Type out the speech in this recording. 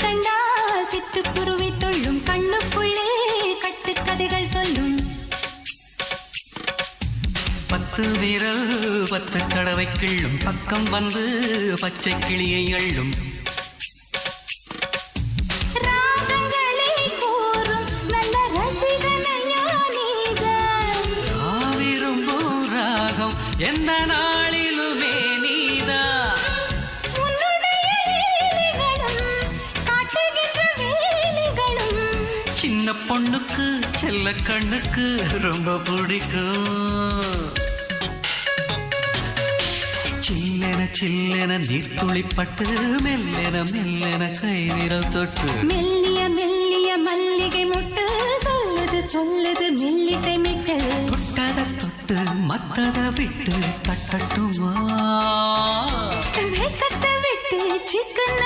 கண்டால் சிட்டுக்குருவி தொள்ளும் கண்ணுக்குள்ளே கட்டுக்கதைகள் சொல்லும் 10 விரல் 10 தடவை கிள்ளும் பக்கம் வந்து பச்சை கிளியை அள்ளும் ராகங்களை கூறும் நல்ல ரசிகனையா நீதான் விரும்பும் ராகம் எந்த நாளிலுமே நீதான் உன்னுடைய வேலைகளும் காட்டுகின்ற வேலைகளும் சின்ன பொண்ணுக்கு செல்ல கண்ணுக்கு ரொம்ப பிடிக்கும் சில்லென சில்லென நீர்த்துளிப்பட்டு மெல்லென மெல்லென கை விரல் தொட்டு மெல்லிய மெல்லிய மல்லிகை முட்டு சொல்லுது சொல்லுது மெல்லிசை மிட்டு தொட்டத தொட்டு மத்தத விட்டு தட்டட்டுமா வெக்கத்தை விட்டு சிக்கன